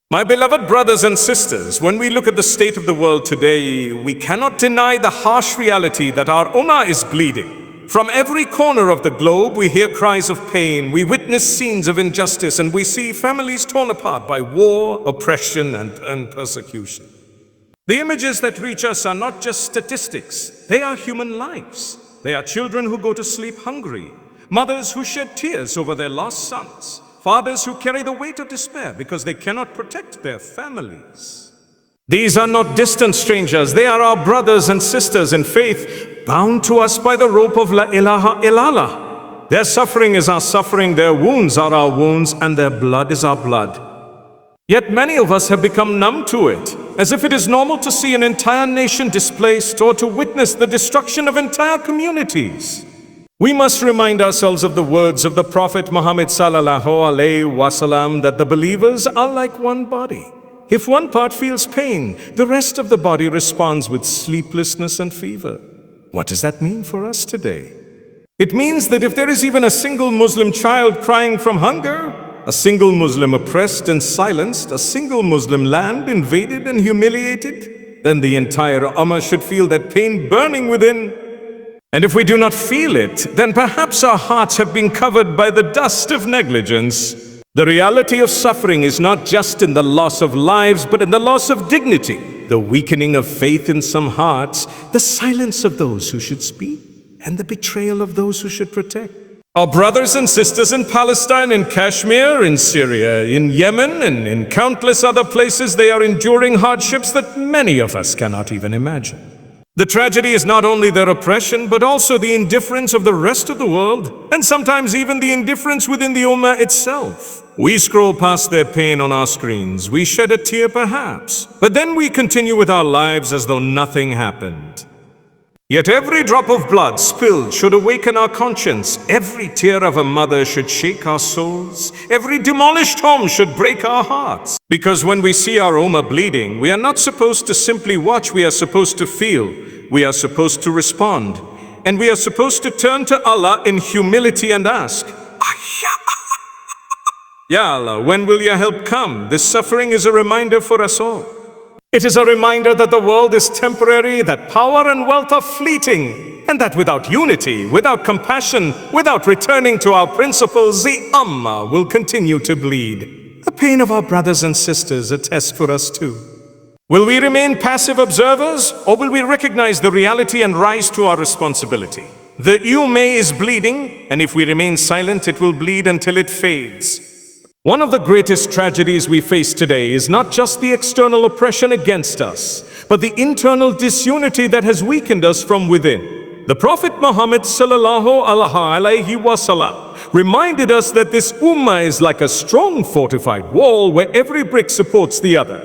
My beloved brothers and sisters, when we look at the state of the world today, we cannot deny the harsh reality that our Ummah is bleeding. From every corner of the globe, we hear cries of pain, we witness scenes of injustice, and we see families torn apart by war, oppression, and persecution. The images that reach us are not just statistics, they are human lives. They are children who go to sleep hungry, mothers who shed tears over their lost sons, fathers who carry the weight of despair because they cannot protect their families. These are not distant strangers, they are our brothers and sisters in faith, bound to us by the rope of La ilaha illallah. Their suffering is our suffering, their wounds are our wounds, and their blood is our blood. Yet many of us have become numb to it, as if it is normal to see an entire nation displaced or to witness the destruction of entire communities. We must remind ourselves of the words of the Prophet Muhammad sallallahu alaihi wasallam that the believers are like one body. If one part feels pain, the rest of the body responds with sleeplessness and fever. What does that mean for us today? It means that if there is even a single Muslim child crying from hunger, a single Muslim oppressed and silenced, a single Muslim land invaded and humiliated, then the entire Ummah should feel that pain burning within. And if we do not feel it, then perhaps our hearts have been covered by the dust of negligence. The reality of suffering is not just in the loss of lives, but in the loss of dignity, the weakening of faith in some hearts, the silence of those who should speak, and the betrayal of those who should protect. Our brothers and sisters in Palestine, in Kashmir, in Syria, in Yemen, and in countless other places, they are enduring hardships that many of us cannot even imagine. The tragedy is not only their oppression, but also the indifference of the rest of the world, and sometimes even the indifference within the Ummah itself. We scroll past their pain on our screens, we shed a tear perhaps, but then we continue with our lives as though nothing happened. Yet every drop of blood spilled should awaken our conscience, every tear of a mother should shake our souls, every demolished home should break our hearts. Because when we see our Ummah bleeding, we are not supposed to simply watch, we are supposed to feel, we are supposed to respond, and we are supposed to turn to Allah in humility and ask, Ya Allah, when will your help come? This suffering is a reminder for us all. It is a reminder that the world is temporary, that power and wealth are fleeting, and that without unity, without compassion, without returning to our principles, the Ummah will continue to bleed. The pain of our brothers and sisters attests for us too. Will we remain passive observers, or will we recognize the reality and rise to our responsibility? The Ummah is bleeding, and if we remain silent, it will bleed until it fades. One of the greatest tragedies we face today is not just the external oppression against us, but the internal disunity that has weakened us from within. The Prophet Muhammad sallallahu alaihi wasallam reminded us that this Ummah is like a strong fortified wall where every brick supports the other.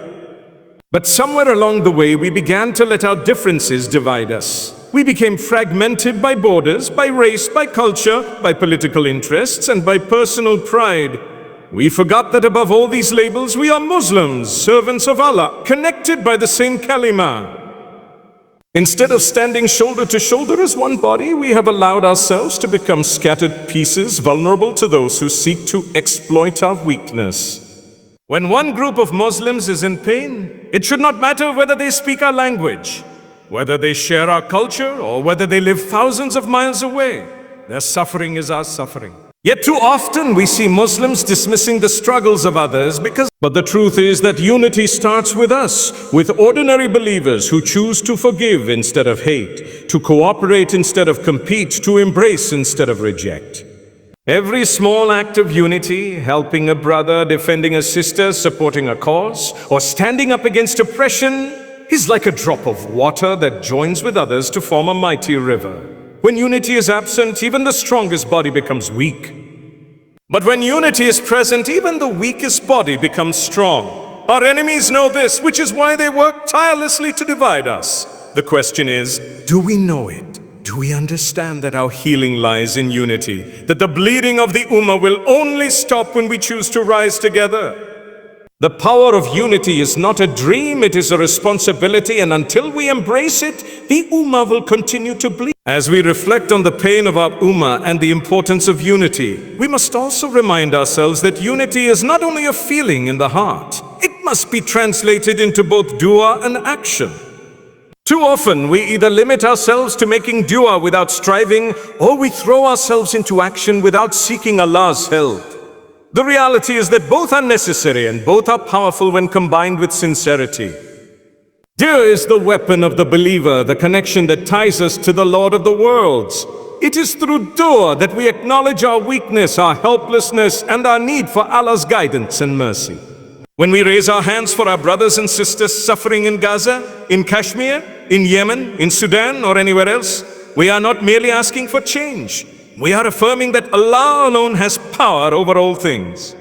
But somewhere along the way, we began to let our differences divide us. We became fragmented by borders, by race, by culture, by political interests, and by personal pride. We forgot that above all these labels, we are Muslims, servants of Allah, connected by the same kalima. Instead of standing shoulder to shoulder as one body, we have allowed ourselves to become scattered pieces, vulnerable to those who seek to exploit our weakness. When one group of Muslims is in pain, it should not matter whether they speak our language, whether they share our culture, or whether they live thousands of miles away. Their suffering is our suffering. Yet too often we see Muslims dismissing the struggles of others but the truth is that unity starts with us, with ordinary believers who choose to forgive instead of hate, to cooperate instead of compete, to embrace instead of reject. Every small act of unity, helping a brother, defending a sister, supporting a cause, or standing up against oppression, is like a drop of water that joins with others to form a mighty river. When unity is absent, even the strongest body becomes weak. But when unity is present, even the weakest body becomes strong. Our enemies know this, which is why they work tirelessly to divide us. The question is, do we know it? Do we understand that our healing lies in unity? That the bleeding of the Ummah will only stop when we choose to rise together? The power of unity is not a dream, it is a responsibility, and until we embrace it, the Ummah will continue to bleed. As we reflect on the pain of our Ummah and the importance of unity, we must also remind ourselves that unity is not only a feeling in the heart, it must be translated into both dua and action. Too often, we either limit ourselves to making dua without striving, or we throw ourselves into action without seeking Allah's help. The reality is that both are necessary and both are powerful when combined with sincerity. Dua is the weapon of the believer, the connection that ties us to the Lord of the worlds. It is through dua that we acknowledge our weakness, our helplessness, and our need for Allah's guidance and mercy. When we raise our hands for our brothers and sisters suffering in Gaza, in Kashmir, in Yemen, in Sudan, or anywhere else, we are not merely asking for change. We are affirming that Allah alone has power over all things.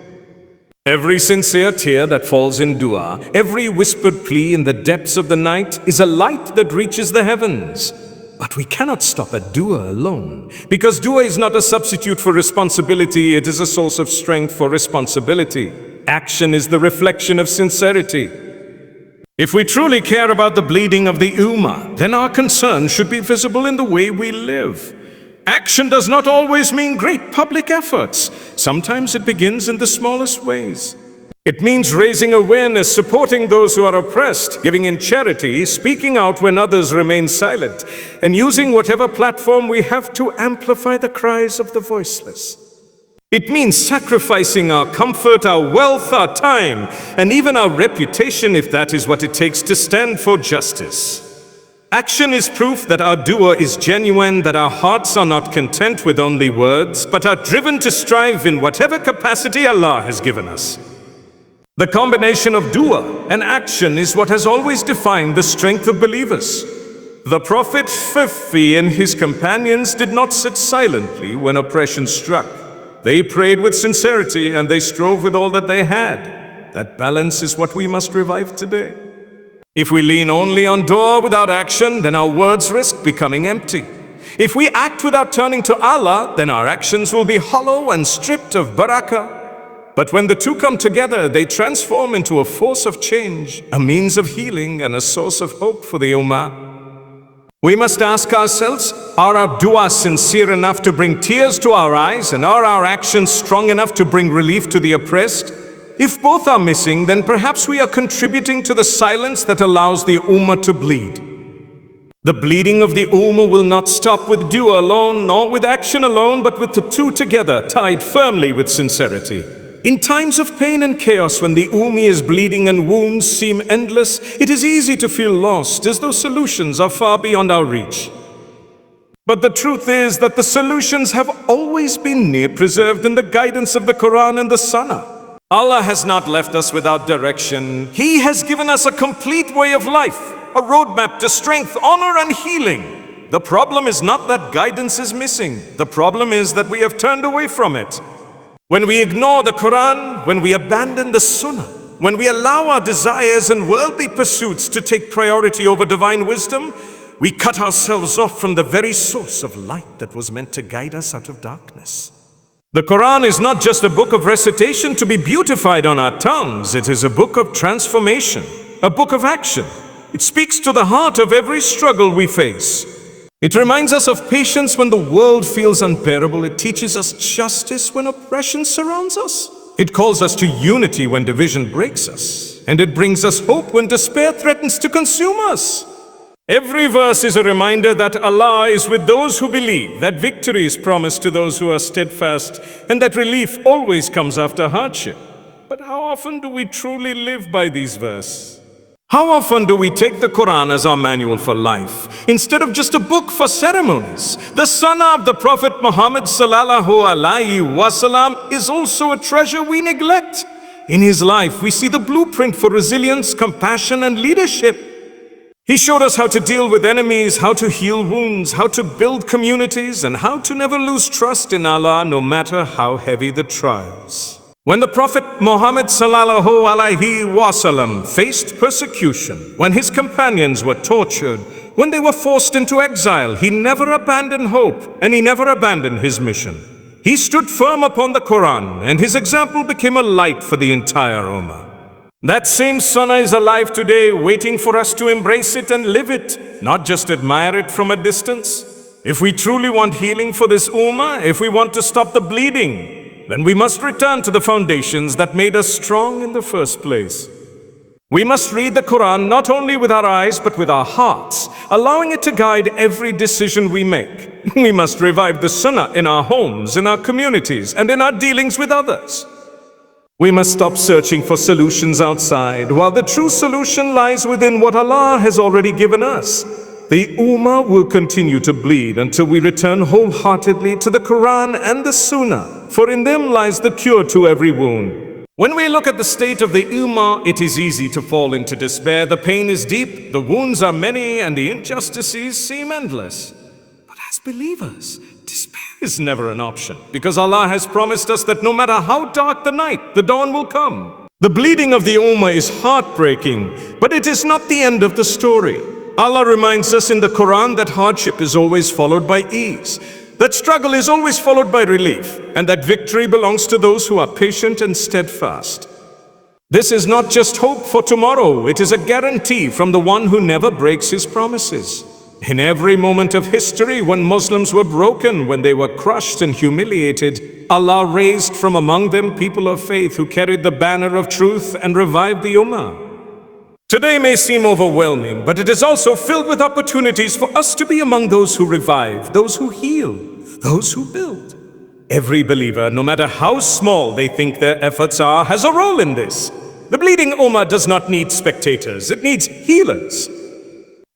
Every sincere tear that falls in dua, every whispered plea in the depths of the night is a light that reaches the heavens. But we cannot stop at dua alone, because dua is not a substitute for responsibility, it is a source of strength for responsibility. Action is the reflection of sincerity. If we truly care about the bleeding of the Ummah, then our concern should be visible in the way we live. Action does not always mean great public efforts. Sometimes it begins in the smallest ways. It means raising awareness, supporting those who are oppressed, giving in charity, speaking out when others remain silent, and using whatever platform we have to amplify the cries of the voiceless. It means sacrificing our comfort, our wealth, our time, and even our reputation if that is what it takes to stand for justice. Action is proof that our dua is genuine, that our hearts are not content with only words, but are driven to strive in whatever capacity Allah has given us. The combination of dua and action is what has always defined the strength of believers. The Prophet and his companions did not sit silently when oppression struck. They prayed with sincerity and they strove with all that they had. That balance is what we must revive today. If we lean only on dua without action, then our words risk becoming empty. If we act without turning to Allah, then our actions will be hollow and stripped of barakah. But when the two come together, they transform into a force of change, a means of healing, and a source of hope for the Ummah. We must ask ourselves, are our du'as sincere enough to bring tears to our eyes, and are our actions strong enough to bring relief to the oppressed? If both are missing, then perhaps we are contributing to the silence that allows the Ummah to bleed. The bleeding of the Ummah will not stop with dua alone, nor with action alone, but with the two together, tied firmly with sincerity. In times of pain and chaos, when the Ummah is bleeding and wounds seem endless, it is easy to feel lost, as though solutions are far beyond our reach. But the truth is that the solutions have always been near, preserved in the guidance of the Quran and the Sunnah. Allah has not left us without direction. He has given us a complete way of life, a roadmap to strength, honor, and healing. The problem is not that guidance is missing. The problem is that we have turned away from it. When we ignore the Quran, when we abandon the Sunnah, when we allow our desires and worldly pursuits to take priority over divine wisdom, we cut ourselves off from the very source of light that was meant to guide us out of darkness. The Quran is not just a book of recitation to be beautified on our tongues. It is a book of transformation, a book of action. It speaks to the heart of every struggle we face. It reminds us of patience when the world feels unbearable. It teaches us justice when oppression surrounds us. It calls us to unity when division breaks us. And it brings us hope when despair threatens to consume us. Every verse is a reminder that Allah is with those who believe, that victory is promised to those who are steadfast, and that relief always comes after hardship. But how often do we truly live by these verses? How often do we take the Quran as our manual for life, instead of just a book for ceremonies? The Sunnah of the Prophet Muhammad sallallahu alaihi wasallam is also a treasure we neglect. In his life, we see the blueprint for resilience, compassion, and leadership. He showed us how to deal with enemies, how to heal wounds, how to build communities, and how to never lose trust in Allah no matter how heavy the trials. When the Prophet Muhammad sallallahu alaihi wasallam faced persecution, when his companions were tortured, when they were forced into exile, he never abandoned hope and he never abandoned his mission. He stood firm upon the Quran, and his example became a light for the entire Ummah. That same Sunnah is alive today, waiting for us to embrace it and live it, not just admire it from a distance. If we truly want healing for this Ummah, if we want to stop the bleeding, then we must return to the foundations that made us strong in the first place. We must read the Quran not only with our eyes but with our hearts, allowing it to guide every decision we make. We must revive the Sunnah in our homes, in our communities, and in our dealings with others. We must stop searching for solutions outside, while the true solution lies within what Allah has already given us. The Ummah will continue to bleed until we return wholeheartedly to the Quran and the Sunnah, for in them lies the cure to every wound. When we look at the state of the Ummah, it is easy to fall into despair. The pain is deep, the wounds are many, and the injustices seem endless. But as believers, despair is never an option, because Allah has promised us that no matter how dark the night, the dawn will come. The bleeding of the Ummah is heartbreaking, but it is not the end of the story. Allah reminds us in the Quran that hardship is always followed by ease, that struggle is always followed by relief, and that victory belongs to those who are patient and steadfast. This is not just hope for tomorrow, it is a guarantee from the one who never breaks his promises. In every moment of history, when Muslims were broken, when they were crushed and humiliated, Allah raised from among them people of faith who carried the banner of truth and revived the Ummah. Today may seem overwhelming, but it is also filled with opportunities for us to be among those who revive, those who heal, those who build. Every believer, no matter how small they think their efforts are, has a role in this. The bleeding Ummah does not need spectators, it needs healers.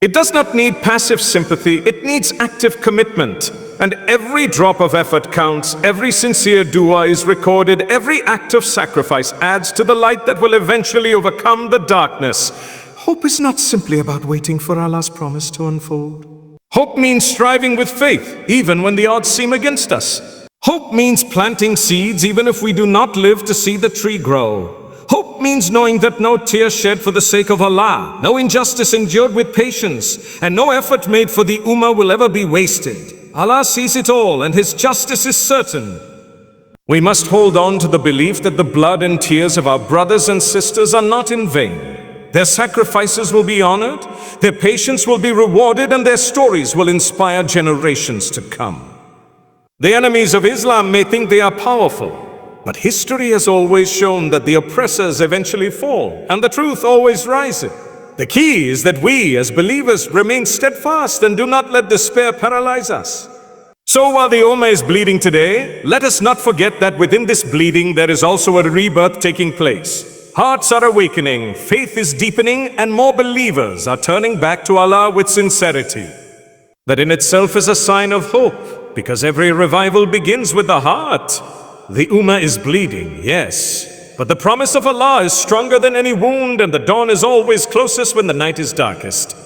It does not need passive sympathy, it needs active commitment. And every drop of effort counts, every sincere dua is recorded, every act of sacrifice adds to the light that will eventually overcome the darkness. Hope is not simply about waiting for Allah's promise to unfold. Hope means striving with faith, even when the odds seem against us. Hope means planting seeds, even if we do not live to see the tree grow. Hope means knowing that no tear shed for the sake of Allah, no injustice endured with patience, and no effort made for the Ummah will ever be wasted. Allah sees it all, and His justice is certain. We must hold on to the belief that the blood and tears of our brothers and sisters are not in vain. Their sacrifices will be honored, their patience will be rewarded, and their stories will inspire generations to come. The enemies of Islam may think they are powerful, but history has always shown that the oppressors eventually fall, and the truth always rises. The key is that we, as believers, remain steadfast and do not let despair paralyze us. So while the Ummah is bleeding today, let us not forget that within this bleeding there is also a rebirth taking place. Hearts are awakening, faith is deepening, and more believers are turning back to Allah with sincerity. That in itself is a sign of hope, because every revival begins with the heart. The Ummah is bleeding, yes. But the promise of Allah is stronger than any wound, and the dawn is always closest when the night is darkest.